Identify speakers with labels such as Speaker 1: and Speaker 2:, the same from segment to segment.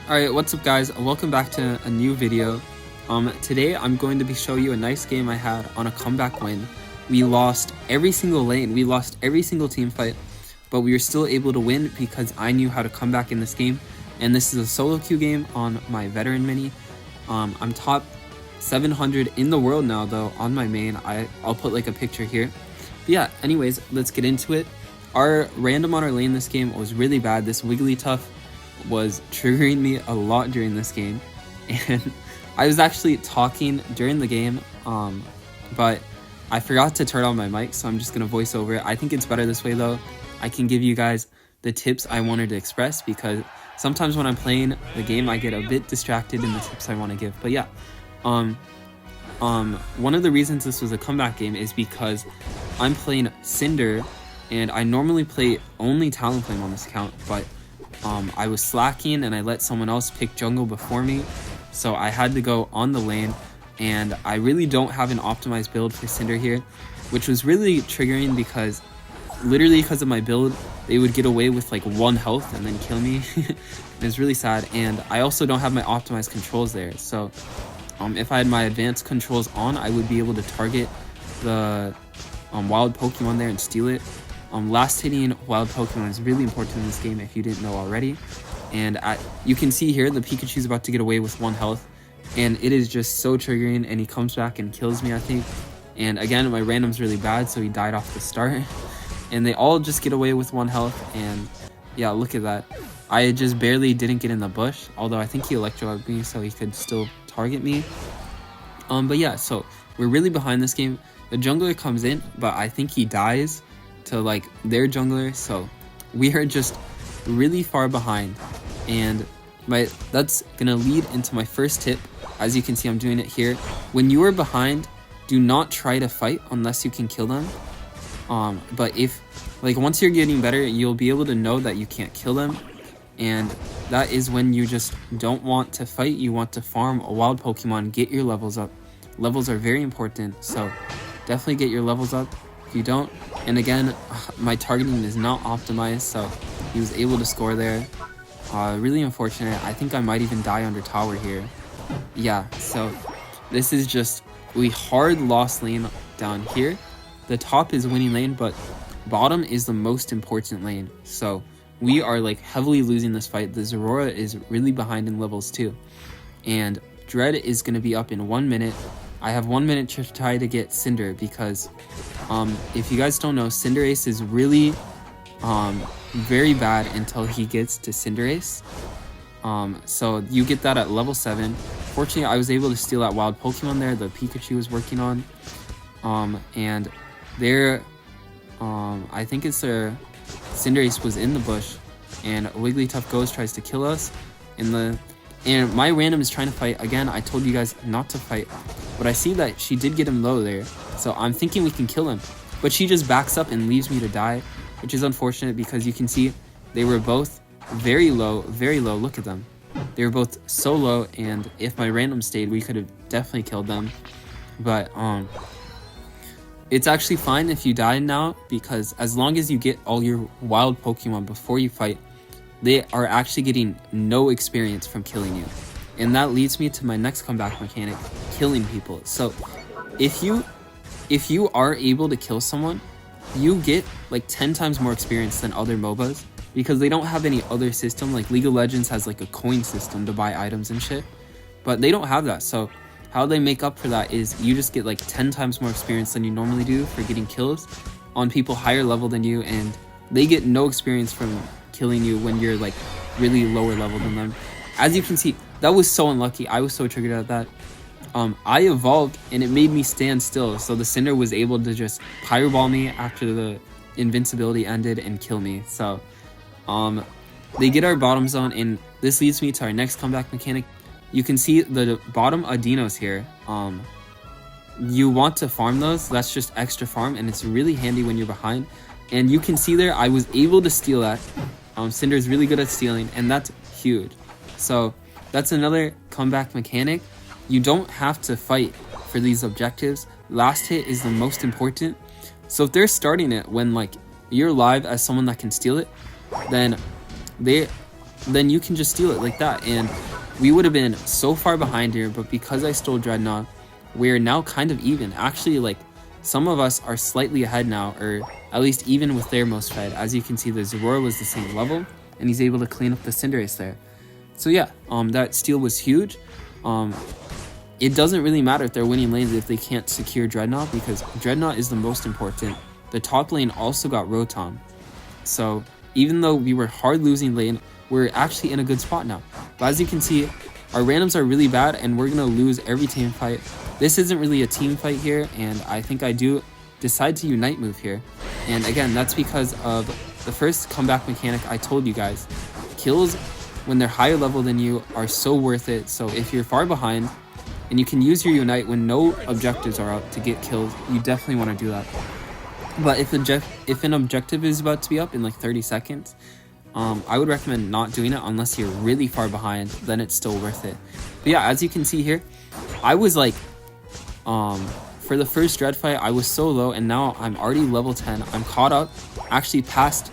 Speaker 1: Alright, what's up guys? Welcome back to a new video. Today I'm going to be showing you a nice game I had on a comeback win. We lost every single lane, we lost every single team fight, but we were still able to win because I knew how to come back in this game. And this is a solo queue game on my veteran mini. I'm top 700 in the world now though on my main. I'll put like a picture here. But yeah, anyways, let's get into it. Our random on our lane this game was really bad. This Wigglytuff was triggering me a lot during this game, and I was actually talking during the game, but I forgot to turn on my mic, so I'm just gonna voice over it. I think it's better this way though. I can give you guys the tips I wanted to express, because sometimes when I'm playing the game I get a bit distracted in the tips I want to give. But yeah, one of the reasons this was a comeback game is because I'm playing Cinder, and I normally play only Talonflame on this account, but I was slacking and I let someone else pick jungle before me, so I had to go on the lane, and I really don't have an optimized build for Cinder here, which was really triggering because literally because of my build they would get away with like 1 health and then kill me. It was really sad, and I also don't have my optimized controls there, so if I had my advanced controls on I would be able to target the wild Pokemon there and steal it. Last hitting wild Pokemon is really important in this game if you didn't know already. And you can see here the Pikachu's about to get away with 1 health, and it is just so triggering, and he comes back and kills me, I think. And again, my random's really bad, so he died off the start. And they all just get away with 1 health, and yeah, look at that. I just barely didn't get in the bush, although I think he electroed me so he could still target me. But yeah, so we're really behind this game. The jungler comes in, but I think he dies to like their jungler, so we are just really far behind. And that's gonna lead into my first tip. As you can see, I'm doing it here. When you are behind, do not try to fight unless you can kill them. But if like once you're getting better, you'll be able to know that you can't kill them, and that is when you just don't want to fight. You want to farm a wild Pokemon, get your levels up. Levels are very important, so definitely get your levels up. If you don't, and again, my targeting is not optimized, so he was able to score there. Really unfortunate. I think I might even die under tower here. Yeah, so this is just, we hard lost lane down here. The top is winning lane, but bottom is the most important lane, so we are like heavily losing this fight. The Zorora is really behind in levels too, and Dread is going to be up in 1 minute. I have 1 minute to try to get Cinder, because if you guys don't know, Cinderace is really very bad until he gets to Cinderace. So you get that at level 7. Fortunately, I was able to steal that wild Pokemon there, the Pikachu was working on. And there, I think it's their Cinderace was in the bush, and Wigglytuff tries to kill us. And my random is trying to fight. Again, I told you guys not to fight, but I see that she did get him low there, so I'm thinking we can kill him. But she just backs up and leaves me to die, which is unfortunate because you can see they were both very low, very low. Look at them. They were both so low, and if my random stayed, we could have definitely killed them. But it's actually fine if you die now, because as long as you get all your wild Pokemon before you fight, they are actually getting no experience from killing you. And that leads me to my next comeback mechanic, killing people. So if you are able to kill someone, you get like 10 times more experience than other MOBAs, because they don't have any other system. Like League of Legends has like a coin system to buy items and shit, but they don't have that. So how they make up for that is you just get like 10 times more experience than you normally do for getting kills on people higher level than you, and they get no experience from killing you when you're like really lower level than them. As you can see, that was so unlucky. I was so triggered at that. I evolved and it made me stand still, so the Cinder was able to just Pyro Ball me after the invincibility ended and kill me. So they get our bottom zone, and this leads me to our next comeback mechanic. You can see the bottom Adinos here. You want to farm those. That's just extra farm, and it's really handy when you're behind. And you can see there I was able to steal that. Cinder's really good at stealing, and that's huge. So that's another comeback mechanic. You don't have to fight for these objectives. Last hit is the most important. So if they're starting it when like you're live as someone that can steal it, then then you can just steal it like that. And we would have been so far behind here, but because I stole Dreadnought, we're now kind of even. Actually, like, some of us are slightly ahead now, or at least even with their most fed. As you can see, the Zorora was the same level, and he's able to clean up the Cinderace there. So yeah, that steal was huge. It doesn't really matter if they're winning lanes if they can't secure Dreadnought, because Dreadnought is the most important. The top lane also got Rotom. So even though we were hard losing lane, we're actually in a good spot now. But as you can see, our randoms are really bad, and we're going to lose every team fight. This isn't really a team fight here, and I think I do decide to Unite move here. And again, that's because of the first comeback mechanic I told you guys. Kills when they're higher level than you are so worth it. So if you're far behind and you can use your Unite when no objectives are up to get kills, you definitely want to do that. But if an objective is about to be up in like 30 seconds, I would recommend not doing it unless you're really far behind, then it's still worth it. But yeah, as you can see here, I was like, for the first Dread fight, I was so low, and now I'm already level 10. I'm caught up, actually past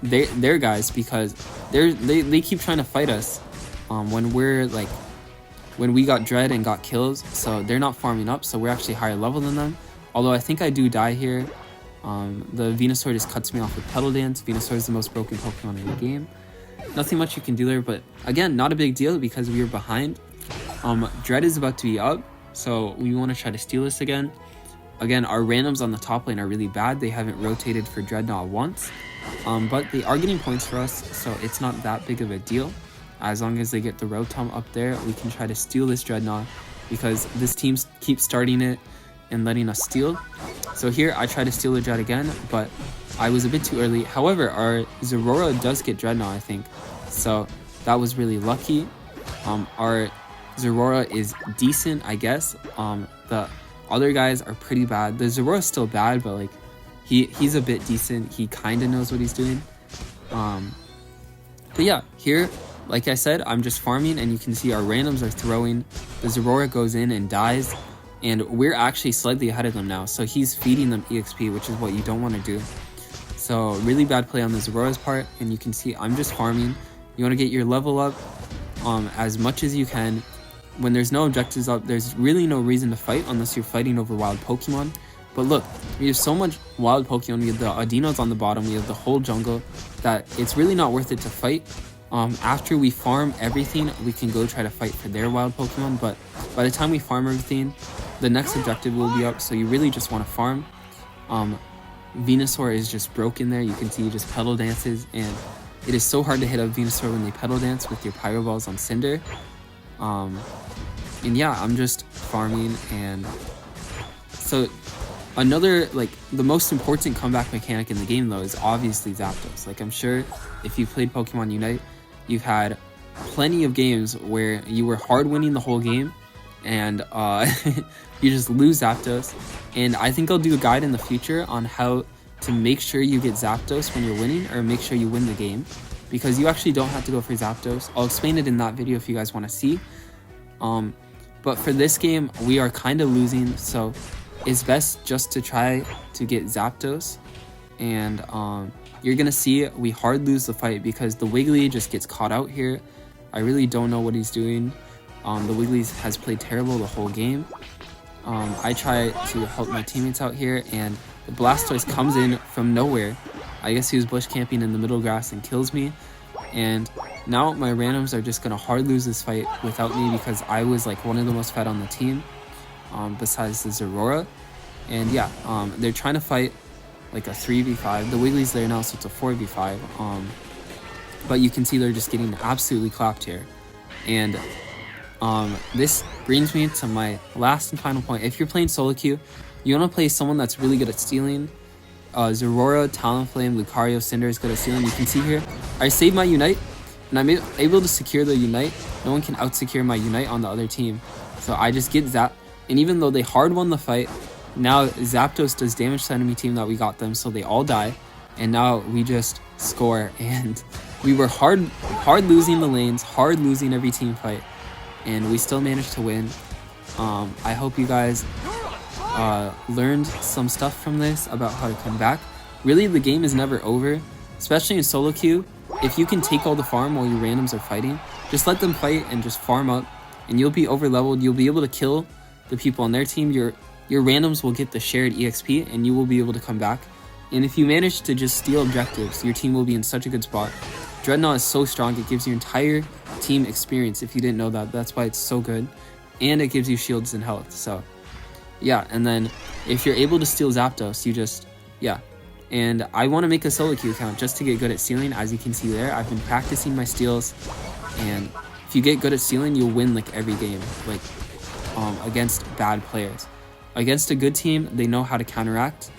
Speaker 1: their guys, because they keep trying to fight us when we got Dread and got kills, so they're not farming up, so we're actually higher level than them. Although I think I do die here. The Venusaur just cuts me off with Petal Dance. Venusaur is the most broken Pokemon in the game. Nothing much you can do there, but again, not a big deal because we were behind. Dread is about to be up, so we want to try to steal this again. Again, our randoms on the top lane are really bad. They haven't rotated for Dreadnought once, but they are getting points for us, so it's not that big of a deal. As long as they get the Rotom up there, we can try to steal this Dreadnought, because this team keeps starting it and letting us steal. So here I try to steal the Dread again, but I was a bit too early. However, our Zorora does get Dreadnought, I think, so that was really lucky. Our Zorora is decent, I guess. The other guys are pretty bad. The Zorora's still bad, but like he's a bit decent. He kind of knows what he's doing. But yeah, here, like I said, I'm just farming, and you can see our randoms are throwing. The Zorora goes in and dies, and we're actually slightly ahead of them now. So he's feeding them EXP, which is what you don't want to do. So really bad play on the Zorora's part, and you can see I'm just farming. You want to get your level up as much as you can. When there's no objectives up, there's really no reason to fight unless you're fighting over wild Pokemon. But look, we have so much wild Pokemon. We have the Adinos on the bottom. We have the whole jungle that it's really not worth it to fight. After we farm everything, we can go try to fight for their wild Pokemon. But by the time we farm everything, the next objective will be up. So you really just want to farm. Venusaur is just broken there. You can see he just Petal Dances, and it is so hard to hit a Venusaur when they Petal Dance with your Pyro Balls on Cinder. And yeah, I'm just farming. And so another, like, the most important comeback mechanic in the game though is obviously Zapdos. Like, I'm sure if you played Pokemon Unite, you've had plenty of games where you were hard winning the whole game and you just lose Zapdos. And I think I'll do a guide in the future on how to make sure you get Zapdos when you're winning, or make sure you win the game, because you actually don't have to go for Zapdos. I'll explain it in that video if you guys want to see. But for this game, we are kind of losing, so it's best just to try to get Zapdos. And you're gonna see we hard lose the fight because the Wiggly just gets caught out here. I really don't know what he's doing. The Wiggly has played terrible the whole game. I try to help my teammates out here, and the Blastoise comes in from nowhere. I guess he was bush camping in the middle grass and kills me. And now my randoms are just gonna hard lose this fight without me, because I was like one of the most fed on the team, besides the Zorora. And yeah, they're trying to fight like a 3v5. The Wiggly's there now, so it's a 4v5. But you can see they're just getting absolutely clapped here. And this brings me to my last and final point. If you're playing solo queue, you want to play someone that's really good at stealing. Zorora, Talonflame, Lucario, Cinder is good at stealing. You can see here, I saved my Unite, and I'm able to secure the Unite. No one can out-secure my Unite on the other team. So I just get Zap, and even though they hard won the fight, now Zapdos does damage to the enemy team that we got them, so they all die. And now we just score, and we were hard losing the lanes, hard losing every team fight, and we still managed to win. I hope you guys learned some stuff from this about how to come back. Really, the game is never over, especially in solo queue. if you can take all the farm while your randoms are fighting, just let them fight and just farm up, and you'll be over leveled. You'll be able to kill the people on their team. Your randoms will get the shared EXP, and you will be able to come back. And if you manage to just steal objectives, your team will be in such a good spot. Dreadnought is so strong, it gives your entire team experience. If you didn't know that, that's why it's so good. And it gives you shields and health. So yeah, and then if you're able to steal Zapdos, you just, yeah. And I want to make a solo queue account just to get good at stealing. As you can see there, I've been practicing my steals, and if you get good at stealing, you'll win like every game, like against bad players. Against a good team, they know how to counteract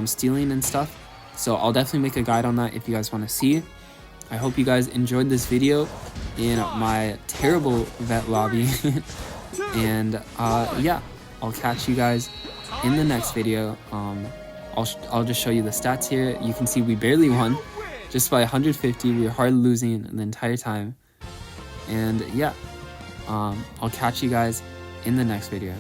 Speaker 1: stealing and stuff. So I'll definitely make a guide on that if you guys want to see. I hope you guys enjoyed this video in my terrible vet lobby. And yeah, I'll catch you guys in the next video. I'll just show you the stats here. You can see we barely won, just by 150. We were hardly losing the entire time. And yeah, I'll catch you guys in the next video.